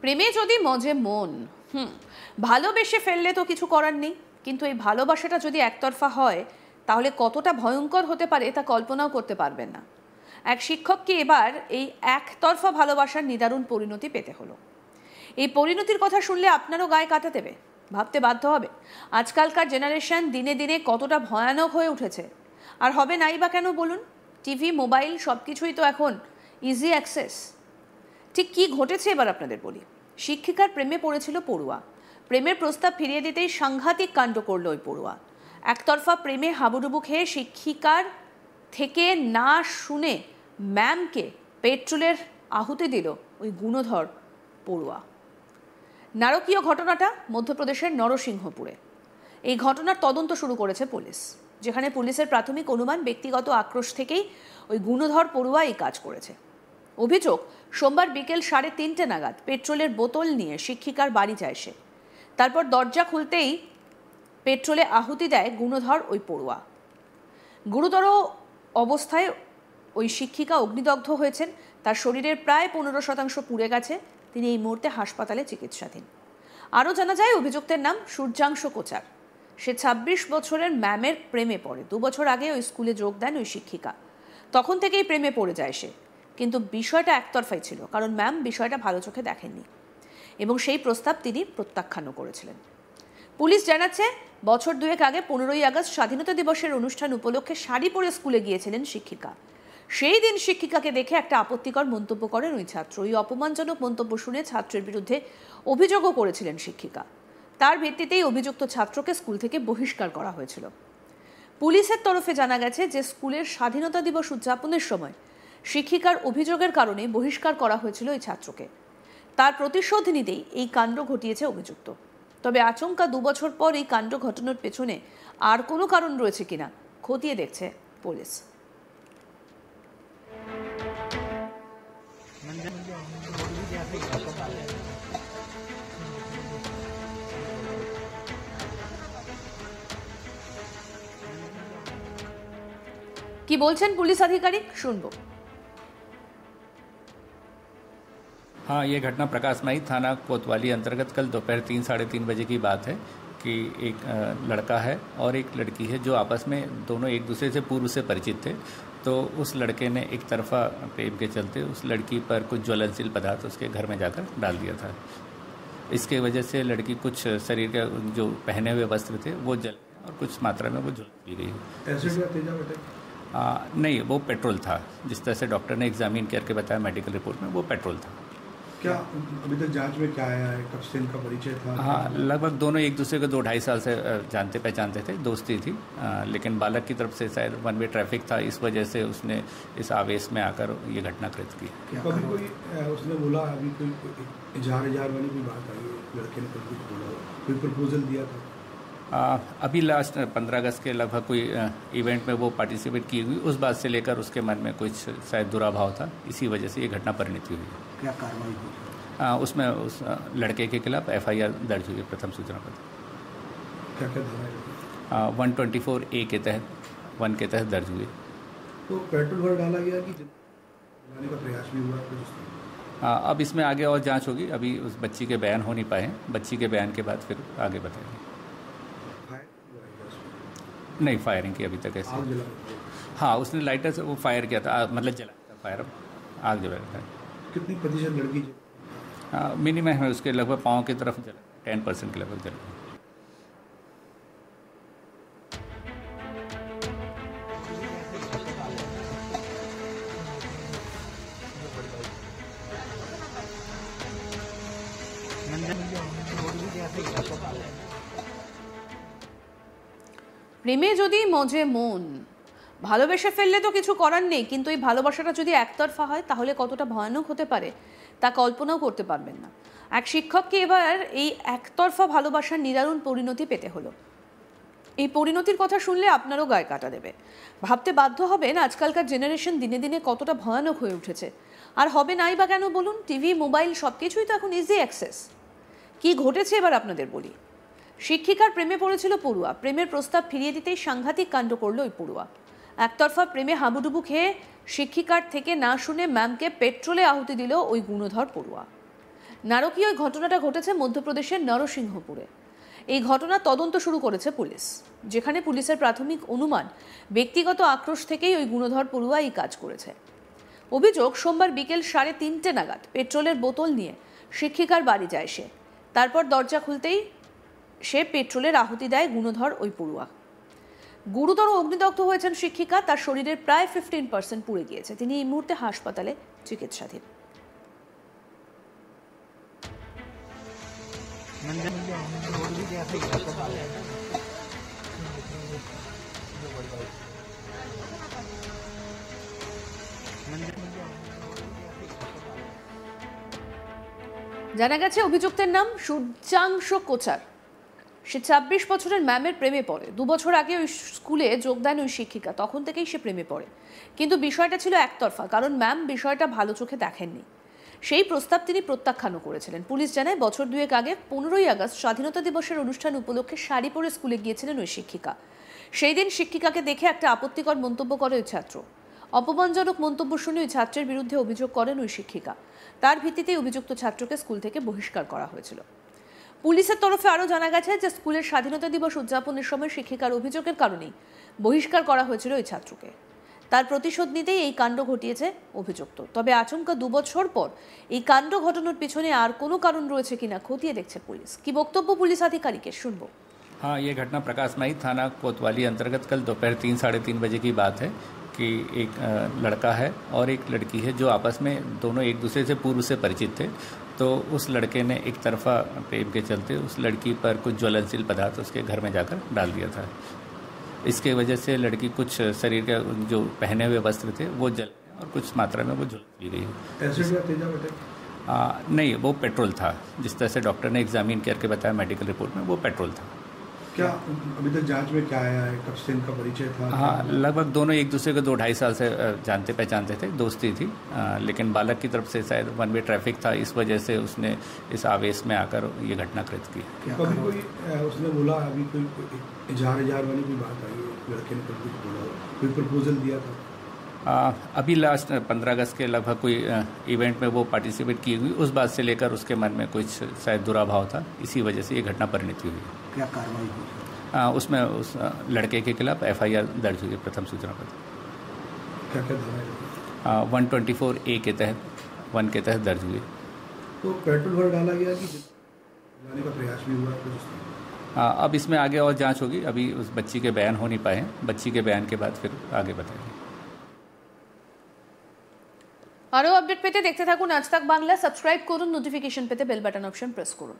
প্রেমে যদি মজে মন, ভালোবেসে ফেললে তো কিছু করার নেই, কিন্তু এই ভালোবাসাটা যদি একতরফা হয় তাহলে কতটা ভয়ঙ্কর হতে পারে তা কল্পনাও করতে পারবেন না। এক শিক্ষককে এবার এই একতরফা ভালোবাসার নিদারুণ পরিণতি পেতে হলো। এই পরিণতির কথা শুনলে আপনারও গায়ে কাঁটা দেবে, ভাবতে বাধ্য হবে আজকালকার জেনারেশন দিনে দিনে কতটা ভয়ানক হয়ে উঠেছে। আর হবে নাই বা কেন বলুন, টিভি মোবাইল সব কিছুই তো এখন ইজি অ্যাক্সেস। ঠিক কী ঘটেছে এবার আপনাদের বলি। শিক্ষিকার প্রেমে পড়েছিল পড়ুয়া, প্রেমের প্রস্তাব ফিরিয়ে দিতেই সাংঘাতিক কাণ্ড করলো ওই পড়ুয়া। একতরফা প্রেমে হাবুডুবু খেয়ে শিক্ষিকার থেকে না শুনে ম্যামকে পেট্রোলের আহুতি দিল ওই গুণধর পড়ুয়া। নারকীয় ঘটনাটা মধ্যপ্রদেশের নরসিংহপুরে। এই ঘটনার তদন্ত শুরু করেছে পুলিশ, যেখানে পুলিশের প্রাথমিক অনুমান ব্যক্তিগত আক্রোশ থেকেই ওই গুণধর পড়ুয়া এই কাজ করেছে। অভিযোগ, সোমবার বিকেল 3:30 নাগাদ পেট্রোলের বোতল নিয়ে শিক্ষিকার বাড়ি যায় সে। তারপর দরজা খুলতেই পেট্রোলে আহুতি দেয় গুণধর ওই পড়ুয়া। গুরুতর অবস্থায় ওই শিক্ষিকা অগ্নিদগ্ধ হয়েছেন, তার শরীরের প্রায় 15% পুড়ে গেছে। তিনি এই মুহূর্তে হাসপাতালে চিকিৎসাধীন। আরও জানা যায় অভিযুক্তের নাম সূর্যাংশ কোচার। সে 26 বছরের ম্যামের প্রেমে পড়ে। 2 বছর আগে ওই স্কুলে যোগ দেন ওই শিক্ষিকা। তখন থেকেই প্রেমে পড়ে যায় সে, কিন্তু বিষয়টা একতরফাই ছিল, কারণ ম্যাম বিষয়টা ভালো চোখে দেখেননি এবং সেই প্রস্তাব তিনি প্রত্যাখ্যানও করেছিলেন। পুলিশ জানাচ্ছে, বছর 2 আগে 15ই আগস্ট স্বাধীনতা দিবসের অনুষ্ঠান উপলক্ষে শাড়ি পরে স্কুলে গিয়েছিলেন শিক্ষিকা। সেই দিন শিক্ষিকাকে দেখে একটা আপত্তিকর মন্তব্য করেন ওই ছাত্র। ওই অপমানজনক মন্তব্য শুনে ছাত্রের বিরুদ্ধে অভিযোগও করেছিলেন শিক্ষিকা। তার ভিত্তিতেই অভিযুক্ত ছাত্রকে স্কুল থেকে বহিষ্কার করা হয়েছিল। পুলিশের তরফে জানা গেছে যে স্কুলের স্বাধীনতা দিবস উদযাপনের সময় শিক্ষিকার অভিযোগের কারণে বহিষ্কার করা হয়েছিল ওই ছাত্রকে। তার প্রতিশোধ নিতেই এই কাণ্ড ঘটিয়েছে অভিযুক্ত। তবে আচমকা 2 বছর পর এই কাণ্ড ঘটানোর পেছনে আর কোনো কারণ রয়েছে কিনা খতিয়ে দেখছে পুলিশ। কি বলছেন পুলিশ আধিকারিক, শুনবো। हाँ, ये घटना प्रकाशमाई थाना कोतवाली अंतर्गत कल दोपहर 3-3:30 बजे की बात है कि एक लड़का है और एक लड़की है जो आपस में दोनों एक दूसरे से पूर्व से परिचित थे। तो उस लड़के ने एक तरफा प्रेम के चलते उस लड़की पर कुछ ज्वलनशील पदार्थ उसके घर में जाकर डाल दिया था। इसके वजह से लड़की कुछ शरीर के जो पहने हुए वस्त्र थे वो जल और कुछ मात्रा में वो झुलस भी गई। नहीं, वो पेट्रोल था। जिस तरह से डॉक्टर ने एग्जामिन करके बताया मेडिकल रिपोर्ट में, वो पेट्रोल था। क्या अभी तक जांच में क्या आया है, कब से इनका परिचय था? हाँ, लगभग दोनों एक दूसरे को 2-2.5 साल से जानते पहचानते थे, दोस्ती थी। लेकिन बालक की तरफ से शायद वन वे ट्रैफिक था, इस वजह से उसने इस आवेश में आकर ये घटना कृत की। कभी कोई उसने बोला, अभी कोई इजहार वाली कोई बात आई, लड़के ने कुछ बोला, कोई प्रपोजल दिया था? अभी लास्ट 15 अगस्त के लगभग कोई इवेंट में वो पार्टिसिपेट की हुई, उस बात से लेकर उसके मन में कुछ शायद दुराभाव था, इसी वजह से ये घटना परिणति हुई। क्या कार्रवाई हुई? उसमें उस लड़के के खिलाफ FIR दर्ज हुई, प्रथम सूचना पत्र। क्या क्या धाराएं? 124A के तहत 1 के तहत दर्ज हुई। तो पेट्रोल भर डाला गया कि जलाने का प्रयास भी हुआ कुछ? अब इसमें आगे और जांच होगी। अभी उस बच्ची के बयान हो नहीं पाए हैं, बच्ची के बयान के बाद फिर आगे बताएंगे। नहीं, फायरिंग की अभी तक ऐसे। हाँ, उसने लाइटर से वो फायर किया था, मतलब जला था फायर, आग जला था। कितनी प्रतिशत लड़की? मिनिमम है उसके लगभग पाँव की तरफ जला, 10% के लगभग जला। প্রেমে যদি মজে মন, ভালোবেসে ফেললে তো কিছু করার নেই, কিন্তু এই ভালোবাসাটা যদি একতরফা হয় তাহলে কতটা ভয়ানক হতে পারে তা কল্পনাও করতে পারবেন না। এক শিক্ষককে এবার এই একতরফা ভালোবাসার নিদারুণ পরিণতি পেতে হলো। এই পরিণতির কথা শুনলে আপনারও গায়ে কাঁটা দেবে, ভাবতে বাধ্য হবেন আজকালকার জেনারেশন দিনে দিনে কতটা ভয়ানক হয়ে উঠেছে। আর হবে নাই বা কেন বলুন, টিভি মোবাইল সব কিছুই তো এখন ইজি অ্যাক্সেস। কি ঘটেছে এবার আপনাদের বলি। শিক্ষিকার প্রেমে পড়েছিল পড়ুয়া, প্রেমের প্রস্তাব ফিরিয়ে দিতেই সাংঘাতিক কাণ্ড করলো ওই পড়ুয়া। একতরফা প্রেমে হাবুডুবু খেয়ে শিক্ষিকার থেকে না শুনে ম্যামকে পেট্রোলে আহুতি দিল ওই গুণধর পড়ুয়া। নারকীয় ওই ঘটনাটা ঘটেছে মধ্যপ্রদেশের নরসিংহপুরে। এই ঘটনার তদন্ত শুরু করেছে পুলিশ, যেখানে পুলিশের প্রাথমিক অনুমান ব্যক্তিগত আক্রোশ থেকেই ওই গুণধর পড়ুয়া এই কাজ করেছে। অভিযোগ, সোমবার বিকেল 3:30 নাগাদ পেট্রোলের বোতল নিয়ে শিক্ষিকার বাড়ি যায় সে। তারপর দরজা খুলতেই সে পেট্রোলের আহুতি দেয় গুণধর ওই পড়ুয়া। গুরুতর অগ্নিদগ্ধ হয়েছেন শিক্ষিকা, তার শরীরের প্রায় 15% পুড়ে গিয়েছে। তিনি এই মুহূর্তে হাসপাতালে চিকিৎসাধীন। জানা গেছে অভিযুক্তের নাম সূর্যাংশ কোচার। সে 26 বছরের ম্যামের প্রেমে পড়ে। 2 বছর আগে ওই স্কুলে যোগ দেন ওই শিক্ষিকা, তখন থেকেই সে প্রেমে পড়ে। কিন্তু বিষয়টা ছিল একতরফা, কারণ ম্যাম বিষয়টা ভালো চোখে দেখেননি। সেই প্রস্তাব তিনি প্রত্যাখ্যানও করেছিলেন। পুলিশ জানায়, বছর 2 আগে 15ই আগস্ট স্বাধীনতা দিবসের অনুষ্ঠান উপলক্ষে শাড়ি পরে স্কুলে গিয়েছিলেন ওই শিক্ষিকা। সেই দিন শিক্ষিকাকে দেখে একটা আপত্তিকর মন্তব্য করে ওই ছাত্র। অপমানজনক মন্তব্য শুনে ওই ছাত্রের বিরুদ্ধে অভিযোগ করেন ওই শিক্ষিকা। তার ভিত্তিতেই অভিযুক্ত ছাত্রকে স্কুল থেকে বহিষ্কার করা হয়েছিল। পুলিশের তরফে আরও জানা গেছে যে স্কুলের স্বাধীনতা দিবস উদযাপনের সময় শিক্ষিকার অভিযোগের কারণেই বহিষ্কার করা হয়েছিল ওই ছাত্রকে। তার প্রতিশোধ নিতেই এই কাণ্ড ঘটিয়েছে অভিযুক্ত। তবে আচমকা 2 বছর পর এই কাণ্ড ঘটানোর পিছনে আর কোনো কারণ রয়েছে কিনা খতিয়ে দেখছে পুলিশ। কি বক্তব্য পুলিশ আধিকারিকের শুনবো। हाँ, ये घटना प्रकाश माई थाना कोतवाली अंतर्गत कल दोपहर 3-3:30 बजे की बात है कि एक लड़का है और एक लड़की है जो आपस में दोनों एक दूसरे से पूर्व से परिचित थे। तो उस लड़के ने एक तरफा प्रेम के चलते उस लड़की पर कुछ ज्वलनशील पदार्थ उसके घर में जाकर डाल दिया था। इसके वजह से लड़की कुछ शरीर के जो पहने हुए वस्त्र थे वो जल और कुछ मात्रा में वो झुलस भी गई। नहीं, वो पेट्रोल था। जिस तरह से डॉक्टर ने एग्जामिन करके बताया मेडिकल रिपोर्ट में, वो पेट्रोल था। क्या अभी तक जांच में क्या आया है, कब से इनका परिचय था? हाँ, लगभग दोनों एक दूसरे को 2-2.5 साल से जानते पहचानते थे, दोस्ती थी। लेकिन बालक की तरफ से शायद वन वे ट्रैफिक था, इस वजह से उसने इस आवेश में आकर ये घटना कृत की। कभी कोई उसने बोला, अभी कोई इजहार वाली कोई बात आई है, लड़के ने कभी कुछ बोला, कोई प्रपोजल दिया था? अभी लास्ट 15 अगस्त के लगभग कोई इवेंट में वो पार्टिसिपेट की हुई, उस बात से लेकर उसके मन में कुछ शायद दुराभाव था, इसी वजह से ये घटना परिणति हुई। क्या कार्रवाई हुई? उसमें उस लड़के के खिलाफ FIR दर्ज हुई, प्रथम सूचना पत्र। क्या क्या धारा? 124A के तहत 1 के तहत दर्ज हुई। तो पेट्रोल भर डाला गया कि जलाने का प्रयास भी हुआ कुछ? अब इसमें आगे और जांच होगी। अभी उस बच्ची के बयान हो नहीं पाए हैं, बच्ची के बयान के बाद फिर आगे बताएंगे। আরও আপডেট পেতে দেখতে থাকুন আজ তাক বাংলা। সাবস্ক্রাইব করুন, নোটিফিকেশন পেতে বেল বাটন অপশন প্রেস করুন।